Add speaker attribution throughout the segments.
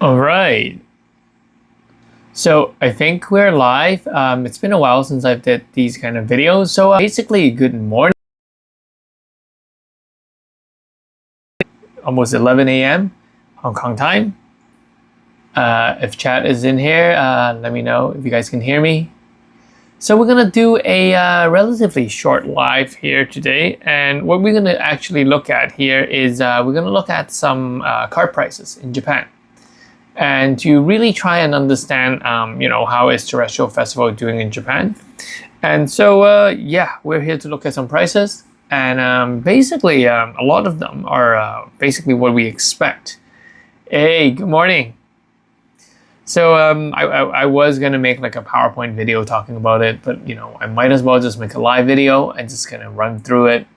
Speaker 1: All right. So I think we're live. It's been a while since I've did these kind of videos. So basically, good morning. Almost 11 a.m. Hong Kong time. If chat is in here, let me know if you guys can hear me. So we're gonna do a relatively short live here today, and what we're gonna actually look at here is we're gonna look at some card prices in Japan, and to really try and understand, how is Terastal Festival doing in Japan. And so yeah, we're here to look at some prices, and basically a lot of them are basically what we expect. Hey, good morning. So I was gonna make like a PowerPoint video talking about it, but I might as well just make a live video and just kind of run through it,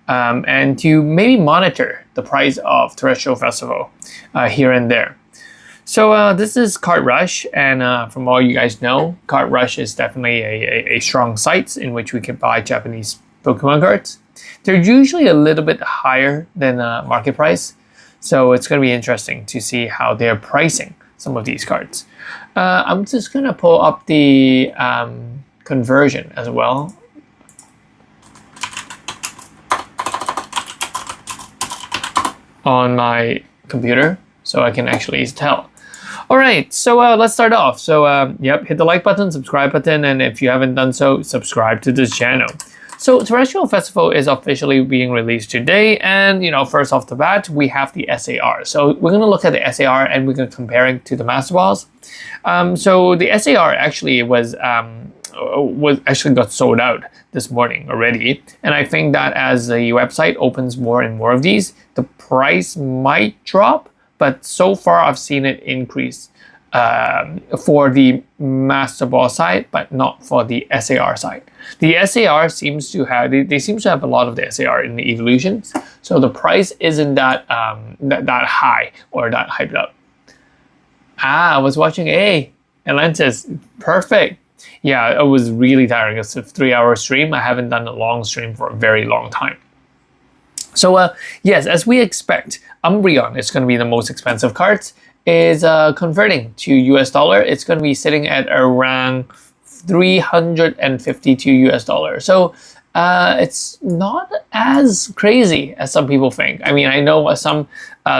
Speaker 1: and to maybe monitor the price of Terastal Festival here and there. So this is Card Rush, and from all you guys know, Card Rush is definitely a strong site in which we can buy Japanese Pokemon cards. They're usually a little bit higher than market price, so it's going to be interesting to see how they're pricing some of these cards. I'm just going to pull up the conversion as well. On my computer, so I can actually tell. All right, so let's start off. So yep, hit the like button, subscribe button, and if you haven't done so, subscribe to this channel. So Terastal Festival is officially being released today, and first off the bat, we have the SAR. So we're gonna look at the SAR and we're gonna compare it to the Master Balls. So the SAR actually was actually got sold out this morning already, and I think that as the website opens more and more of these, the price might drop, but so far I've seen it increase for the Master Ball side, but not for the SAR side. The SAR seems to have, they seem to have a lot of the SAR in the evolutions, so the price isn't that that high or that hyped up. I was watching Atlantis, perfect. Yeah, it was really tiring. It's a 3-hour stream. I haven't done a long stream for a very long time. So yes, as we expect, Umbreon is going to be the most expensive cards. Is converting to US dollar, it's going to be sitting at around 352 US dollars. So it's not as crazy as some people think. I mean, I know some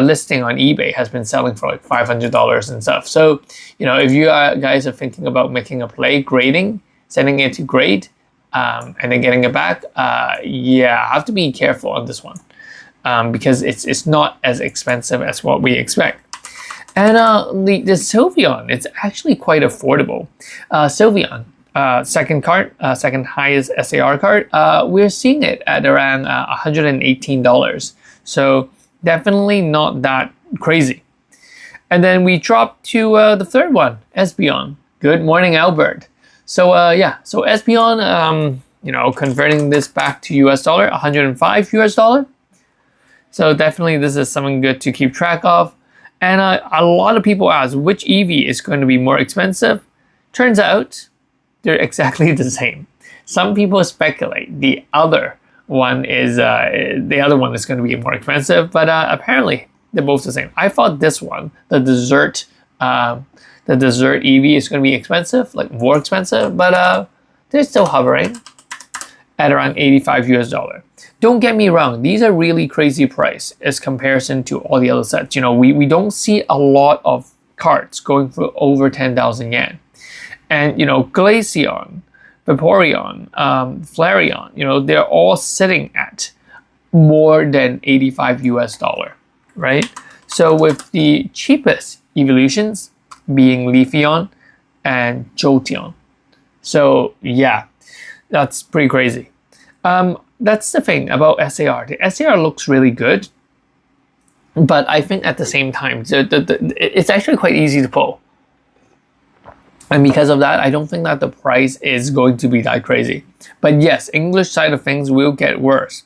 Speaker 1: listing on eBay has been selling for like $500 and stuff. So if you guys are thinking about making a play, grading, sending it to grade, and then getting it back, yeah, I have to be careful on this one, because it's not as expensive as what we expect. And the Sylveon, it's actually quite affordable. Sylveon, second highest SAR card, we're seeing it at around $118. So definitely not that crazy. And then we drop to the third one, Espeon. Good morning, Albert. So yeah, so Espeon, converting this back to US dollar, 105 US dollar. So definitely this is something good to keep track of. And a lot of people ask which EV is going to be more expensive. Turns out they're exactly the same. Some people speculate the other one is going to be more expensive, but apparently they're both the same. I thought this one, the dessert EV, is going to be expensive, like more expensive, but they're still hovering at around 85 US dollar. Don't get me wrong, these are really crazy price as comparison to all the other sets. We don't see a lot of cards going for over 10,000 yen. And Glaceon, Vaporeon, Flareon, they're all sitting at more than 85 US dollar, right? So with the cheapest evolutions being Leafeon and Jolteon. So yeah, that's pretty crazy. That's the thing about SAR. The SAR looks really good, but I think at the same time, it's actually quite easy to pull. And because of that, I don't think that the price is going to be that crazy. But yes, English side of things will get worse.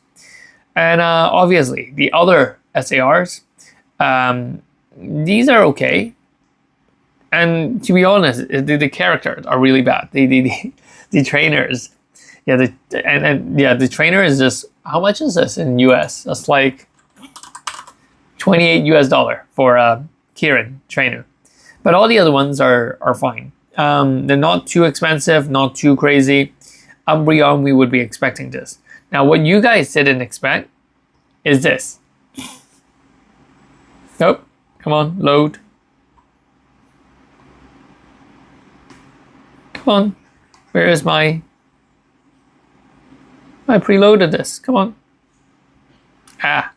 Speaker 1: And obviously, the other SARs, these are okay. And to be honest, the characters are really bad. The trainers, yeah, the trainer is just, how much is this in US? That's like $28 US for a Kieran trainer. But all the other ones are fine. They're not too expensive, not too crazy. Umbreon, we would be expecting this. Now, what you guys didn't expect is this. Nope. Come on, load. Come on. Where is my... I preloaded this. Come on. Ah.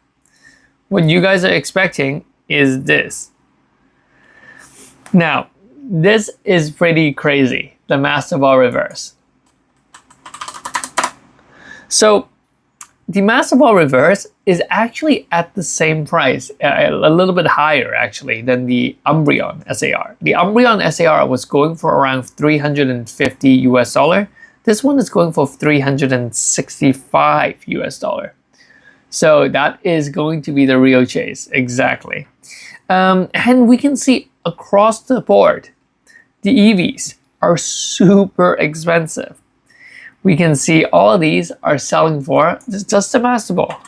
Speaker 1: What you guys are expecting is this. Now, this is pretty crazy. The Master Ball Reverse. So, the Master Ball Reverse is actually at the same price, a little bit higher actually than the Umbreon SAR. The Umbreon SAR was going for around $350 US. This one is going for $365 US. So that is going to be the real chase, exactly. And we can see across the board, the EVs are super expensive. We can see all of these are selling for just a Master Ball.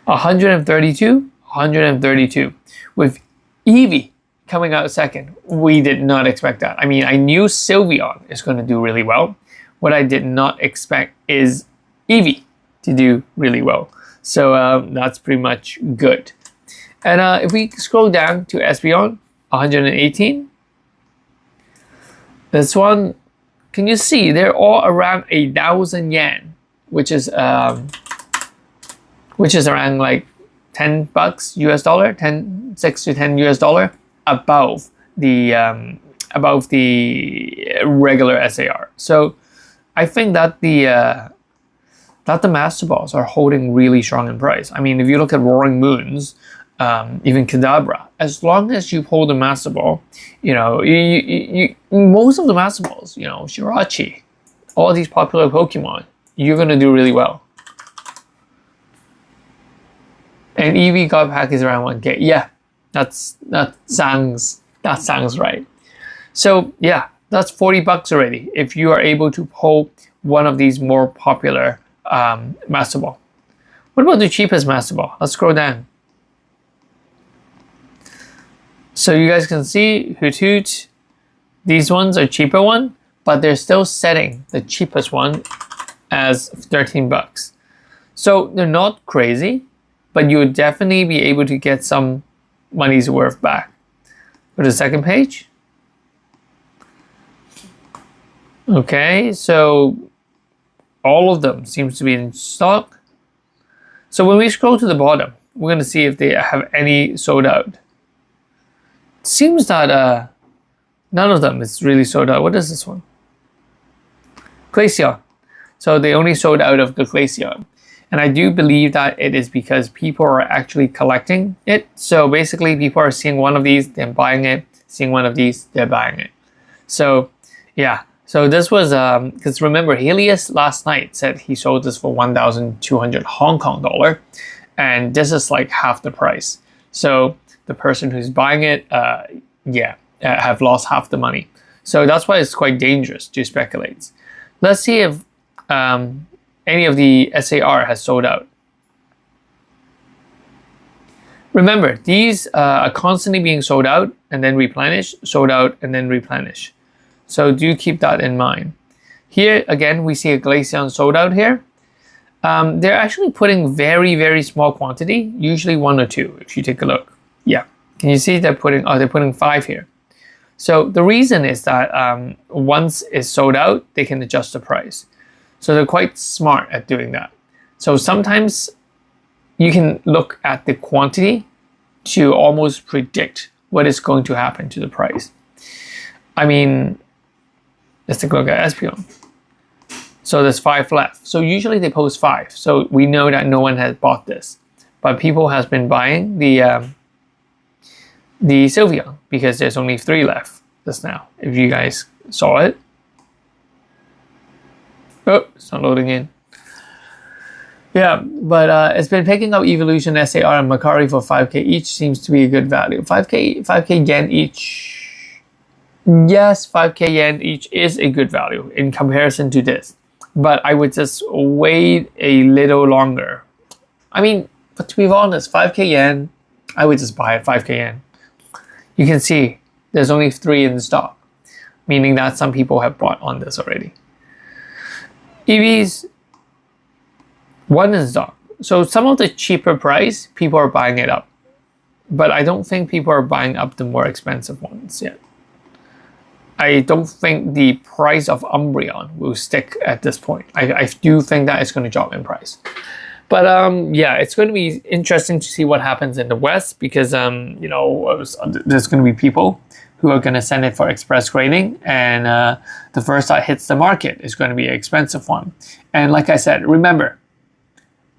Speaker 1: 132, 132. With Eevee coming out second, we did not expect that. I mean, I knew Sylveon is going to do really well. What I did not expect is Eevee to do really well. So that's pretty much good. And if we scroll down to Espeon, 118. This one, can you see they're all around 1,000 yen, which is around like $10 US, 6 to 10 US dollar above the regular SAR. So I think that the Master Balls are holding really strong in price. I mean, if you look at Roaring Moons, even Kadabra, as long as you hold the Master Ball, you know, most of the Master Balls, you know, Shirachi, all these popular Pokemon, you're gonna do really well. And EV God Pack is around 1K. Yeah, that sounds right. So yeah, that's $40 already if you are able to pull one of these more popular Master Ball. What about the cheapest Master Ball? Let's scroll down. So you guys can see Hoot Hoot. These ones are cheaper one, but they're still setting the cheapest one as $13. So they're not crazy, but you would definitely be able to get some money's worth back. Go to the second page. Okay, so all of them seems to be in stock. So when we scroll to the bottom, we're going to see if they have any sold out. Seems that none of them is really sold out. What is this one? Glaceon. So they only sold out of the Glaceon. And I do believe that it is because people are actually collecting it. So basically people are seeing one of these, they're buying it. Seeing one of these, they're buying it. So yeah. So this was, because remember, Helios last night said he sold this for 1,200 Hong Kong dollar. And this is like half the price. So the person who's buying it, have lost half the money. So that's why it's quite dangerous to speculate. Let's see if any of the SAR has sold out. Remember, these are constantly being sold out and then replenished, sold out and then replenish. So do keep that in mind. Here, again, we see a Glaceon sold out here. They're actually putting very, very small quantity, usually 1 or 2, if you take a look. Yeah, can you see they're putting 5 here. So the reason is that once it's sold out, they can adjust the price. So they're quite smart at doing that. So sometimes you can look at the quantity to almost predict what is going to happen to the price. I mean, let's take a look at Espeon. So there's 5 left. So usually they post 5. So we know that no one has bought this. But people has been buying the Sylveon because there's only 3 left just now. If you guys saw it. Oh, it's not loading in. Yeah, but it's been picking up Evolution, SAR, and Macari for 5K each. Seems to be a good value. 5K yen each. Yes, 5K yen each is a good value in comparison to this. But I would just wait a little longer. I mean, but to be honest, 5K yen, I would just buy it 5K yen. You can see there's only 3 in stock, meaning that some people have bought on this already. EVs, 1 in stock. So some of the cheaper price, people are buying it up. But I don't think people are buying up the more expensive ones yet. I don't think the price of Umbreon will stick at this point. I do think that it's going to drop in price. But yeah, it's going to be interesting to see what happens in the West, because you know, there's going to be people who are going to send it for express grading, and the first that hits the market is going to be an expensive one. And like I said, remember,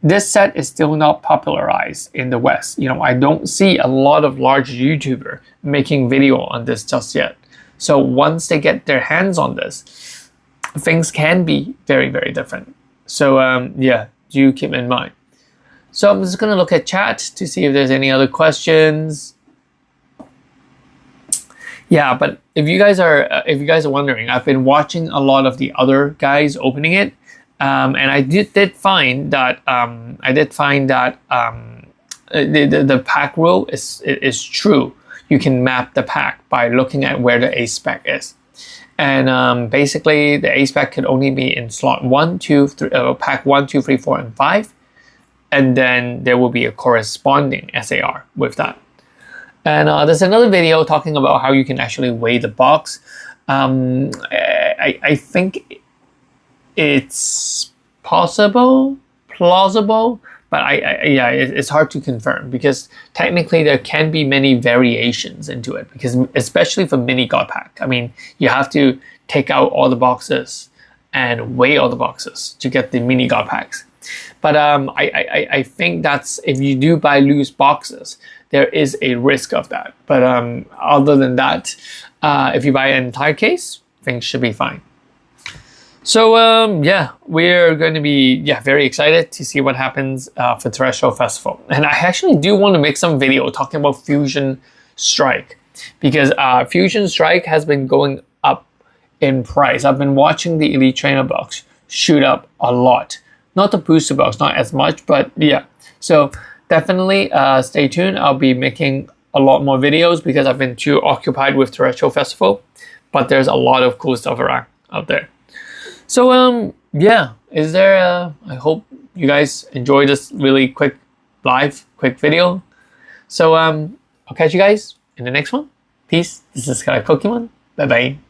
Speaker 1: this set is still not popularized in the West. You know, I don't see a lot of large YouTubers making video on this just yet. So once they get their hands on this, things can be very, very different. So yeah, do keep in mind. So I'm just gonna look at chat to see if there's any other questions. Yeah, but if you guys are wondering, I've been watching a lot of the other guys opening it, and I did find that the pack rule is true. You can map the pack by looking at where the ace spec is, and basically the ace spec could only be in slot 1, 2, 3, pack 1, 2, 3, 4, and 5, and then there will be a corresponding SAR with that. And there's another video talking about how you can actually weigh the box. I think it's plausible, but yeah, it's hard to confirm, because technically there can be many variations into it, because especially for mini god pack, I mean, you have to take out all the boxes and weigh all the boxes to get the mini god packs. But I think that's, if you do buy loose boxes, there is a risk of that. But other than that, if you buy an entire case, things should be fine. So yeah, we're going to be very excited to see what happens for Terastal Festival. And I actually do want to make some video talking about Fusion Strike, because Fusion Strike has been going up in price. I've been watching the Elite Trainer box shoot up a lot. Not the booster box, not as much, but yeah. So definitely stay tuned. I'll be making a lot more videos because I've been too occupied with Terastal Festival, but there's a lot of cool stuff around out there. So yeah, I hope you guys enjoyed this really quick video. So I'll catch you guys in the next one. Peace. This is Sky Pokemon. Bye bye.